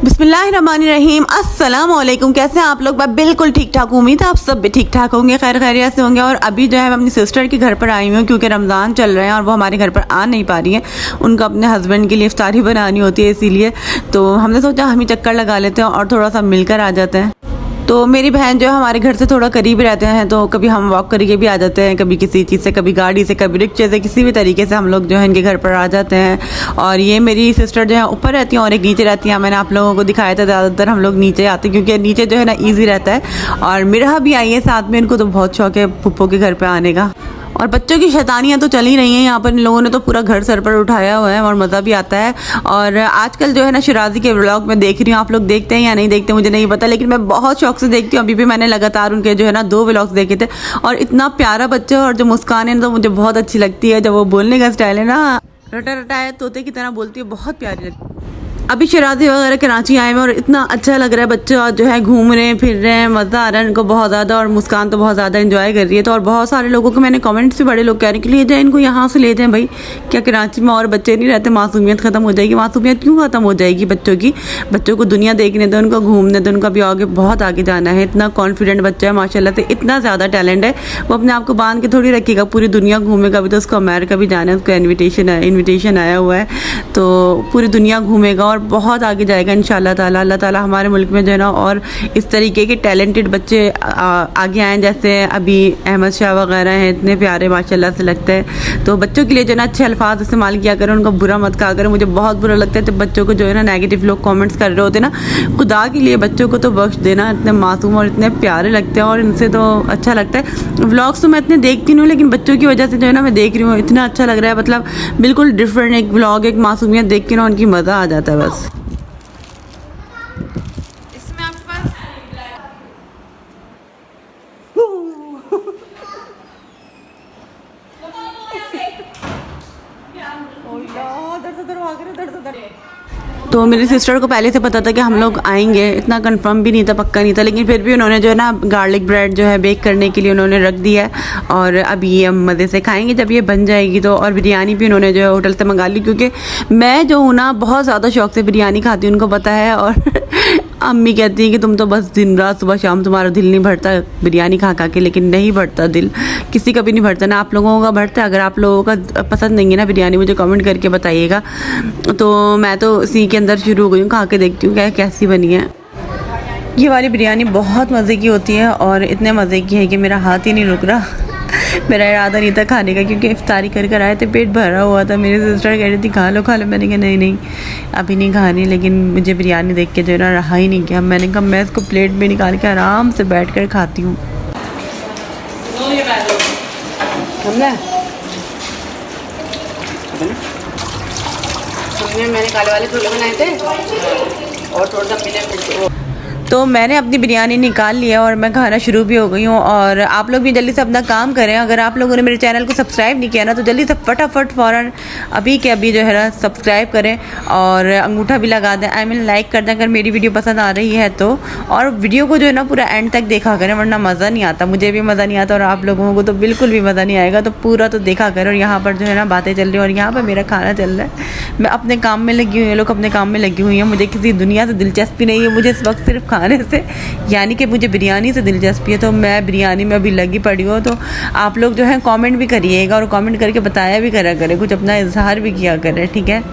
बिस्मिल्लाहिर्रहमानिर्रहीम, अस्सलाम वालेकुम। कैसे हैं आप लोग? मैं बिल्कुल ठीक ठाक हूँ। उम्मीद है आप सब भी ठीक ठाक होंगे, खैर खैरियत से होंगे। और अभी जो है मैं अपनी सिस्टर के घर पर आई हूँ क्योंकि रमज़ान चल रहे हैं और वो हमारे घर पर आ नहीं पा रही हैं। उनको अपने हस्बैंड के लिए इफ्तारी बनानी होती है, इसीलिए तो हमने सोचा हम ही चक्कर लगा लेते हैं और थोड़ा सा मिलकर आ जाते हैं। तो मेरी बहन जो है हमारे घर से थोड़ा करीब रहते हैं, तो कभी हम वॉक करके भी आ जाते हैं, कभी किसी चीज़ से, कभी गाड़ी से, कभी रिक्शे से, किसी भी तरीके से हम लोग जो है इनके घर पर आ जाते हैं। और ये मेरी सिस्टर जो है ऊपर रहती हैं और एक नीचे रहती हैं। मैंने आप लोगों को दिखाया था, ज़्यादातर हम लोग नीचे आते हैं क्योंकि नीचे जो है ना ईजी रहता है। और मेरा भी आई है साथ में, इनको तो बहुत शौक है पप्पो के घर पर आने का। और बच्चों की शैतानियाँ तो चल ही रही हैं यहाँ पर। इन लोगों ने तो पूरा घर सर पर उठाया हुआ है और मज़ा भी आता है। और आजकल जो है ना शिराजी के व्लॉग मैं देख रही हूँ, आप लोग देखते हैं या नहीं देखते मुझे नहीं पता, लेकिन मैं बहुत शौक से देखती हूँ। अभी भी मैंने लगातार उनके जो है ना 2 व्लॉग्स देखे थे। और इतना प्यारा बच्चा और जो मुस्कान है तो मुझे बहुत अच्छी लगती है। जब वो बोलने का स्टाइल है ना, रटा रटा है, तोते की तरह बोलती है, बहुत प्यारी लगती है। अभी शिराजी वगैरह कराची आए हैं और इतना अच्छा लग रहा है। बच्चे जो है घूम रहे हैं, फिर रहे हैं, मज़ा आ रहा है इनको बहुत ज़्यादा। और मुस्कान तो बहुत ज़्यादा एंजॉय कर रही है। तो और बहुत सारे लोगों को मैंने कमेंट्स भी, बड़े लोग कह रहे हैं कि ले जाए इनको, यहाँ से ले जाएं भाई, क्या कराची में और बच्चे नहीं रहते? मासूमियत ख़त्म हो जाएगी। मासूमियत क्यों ख़त्म हो जाएगी बच्चों की? बच्चों को दुनिया देखने दो, उनको घूमने दो, उनको अभी आगे बहुत आगे जाना है। इतना कॉन्फिडेंट बच्चा है माशाल्लाह से, इतना ज़्यादा टैलेंट है। वो अपने आप को बांध के थोड़ी रखेगा, पूरी दुनिया घूमेगा। अभी तो उसको अमेरिका भी जाना है, उसको इन्विटेशन आया हुआ है, तो पूरी दुनिया घूमेगा और बहुत आगे जाएगा इंशाल्लाह ताला। अल्लाह ताला हमारे मुल्क में जो है ना और इस तरीके के टैलेंटेड बच्चे आगे आएँ। जैसे अभी अहमद शाह वगैरह हैं, इतने प्यारे माशाल्लाह से लगता है। तो बच्चों के लिए जो है ना अच्छे अल्फाज इस्तेमाल किया करें, उनको बुरा मत कहा करें। मुझे बहुत बुरा लगता है जब बच्चों को जो है ना नेगेटिव लोग कमेंट्स कर रहे होते हैं ना। खुदा के लिए बच्चों को तो बख्श देना, इतने मासूम और इतने प्यारे लगते हैं और इनसे तो अच्छा लगता है। व्लॉग्स तो मैं इतने देखती नहीं हूँ, लेकिन बच्चों की वजह से जो है ना मैं देख रही हूँ, इतना अच्छा लग रहा है। मतलब बिल्कुल डिफरेंट एक व्लॉग, एक मासूमियत देख के ना उनकी मज़ा आ जाता है बस। तो मेरी सिस्टर को पहले से पता था कि हम लोग आएंगे, इतना कंफर्म भी नहीं था, पक्का नहीं था, लेकिन फिर भी उन्होंने जो है ना गार्लिक ब्रेड जो है बेक करने के लिए उन्होंने रख दिया है। और अब ये हम मज़े से खाएंगे जब ये बन जाएगी तो। और बिरयानी भी उन्होंने जो है होटल से मंगा ली, क्योंकि मैं जो हूँ ना बहुत ज़्यादा शौक से बिरयानी खाती हूँ, उनको पता है। और अम्मी कहती हैं कि तुम तो बस दिन रात सुबह शाम तुम्हारा दिल नहीं भरता बिरयानी खा खा के, लेकिन नहीं भरता दिल, किसी का भी नहीं भरता ना। आप लोगों का भरता है? अगर आप लोगों का पसंद नहीं है ना बिरयानी, मुझे कमेंट करके बताइएगा। तो मैं तो इसी के अंदर शुरू हो गई हूँ, खा के देखती हूँ क्या कैसी बनी है। ये वाली बिरयानी बहुत मज़े की होती है और इतने मज़े की है कि मेरा हाथ ही नहीं रुक रहा। मेरा इरादा नहीं था खाने का, क्योंकि इफ्तारी कर आए थे, पेट भरा हुआ था। मेरी सिस्टर कह रही थी खा लो खा लो, मैंने कहा नहीं नहीं अभी नहीं खानी। लेकिन मुझे बिरयानी देख के जो है ना रहा ही नहीं गया। मैंने कहा मैं इसको प्लेट में निकाल के आराम से बैठ कर खाती हूँ। मैंने काले वाले छोले बनाए थे और थोड़ा सा मिले। तो मैंने अपनी बिरयानी निकाल लिया और मैं खाना शुरू भी हो गई हूँ। और आप लोग भी जल्दी से अपना काम करें। अगर आप लोगों ने मेरे चैनल को सब्सक्राइब नहीं किया ना, तो जल्दी से फटाफट फ़ौरन अभी के अभी जो है ना सब्सक्राइब करें और अंगूठा भी लगा दें, लाइक कर दें अगर मेरी वीडियो पसंद आ रही है तो। और वीडियो को जो है ना पूरा एंड तक देखा करें, वरना मज़ा नहीं आता। मुझे भी मज़ा नहीं आता और आप लोगों को तो बिल्कुल भी मज़ा नहीं आएगा। तो पूरा तो देखा करें। और यहाँ पर जो है ना बातें चल रही हैं और यहाँ पर मेरा खाना चल रहा है। मैं अपने काम में लगी हुई, ये लोग अपने काम में लगी हुई हैं। मुझे किसी दुनिया से दिलचस्पी नहीं है, मुझे इस वक्त सिर्फ खाने से, यानी कि मुझे बिरयानी से दिलचस्पी है। तो मैं बिरयानी में अभी लगी पड़ी हूँ। तो आप लोग जो है कमेंट भी करिएगा और कमेंट करके बताया भी करा करें, कुछ अपना इजहार भी किया करें, ठीक है।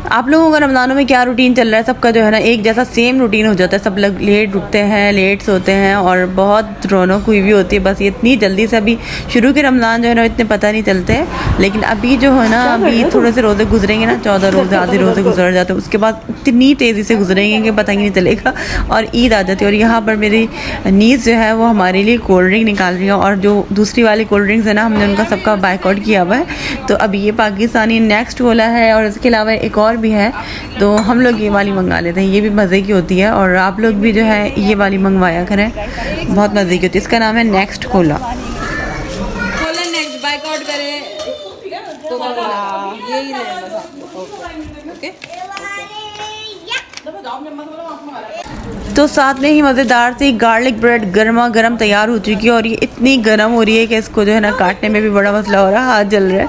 आप लोगों का रमज़ानों में क्या रूटीन चल रहा है? सबका जो है ना एक जैसा सेम रूटीन हो जाता है। सब लोग लेट उठते हैं, लेट सोते हैं और बहुत रौनक हुई भी होती है। बस ये इतनी जल्दी से अभी शुरू के रमज़ान जो है ना इतने पता नहीं चलते हैं, लेकिन अभी जो है ना अभी थोड़े से रोज़े गुजरेंगे ना, 14 रोज़े आधे रोज़े गुजर जाते हैं, उसके बाद इतनी तेज़ी से गुजरेंगे कि पता ही नहीं चलेगा और ईद आ जाती है। और यहाँ पर मेरी नीस जो है वो हमारे लिए कोल्ड ड्रिंक निकाल रही है। और जो दूसरी वाली कोल्ड ड्रिंक्स है ना, हमने उनका सबका बाइकआउट किया हुआ है। तो अभी ये पाकिस्तानी नेक्स्ट वाला है और इसके अलावा एक और भी है, तो हम लोग ये वाली मंगा लेते हैं। ये भी मज़े की होती है और आप लोग भी जो है ये वाली मंगवाया करें, बहुत मज़े की होती है। इसका नाम है नेक्स्ट कोला। नेक्स्ट बाइकआउट करें तो यही ओके। तो साथ में ही मज़ेदार सी गार्लिक ब्रेड गर्मा गर्म तैयार हो चुकी है और ये इतनी गर्म हो रही है कि इसको जो है ना काटने में भी बड़ा मसला हो रहा है, हाथ जल रहा है।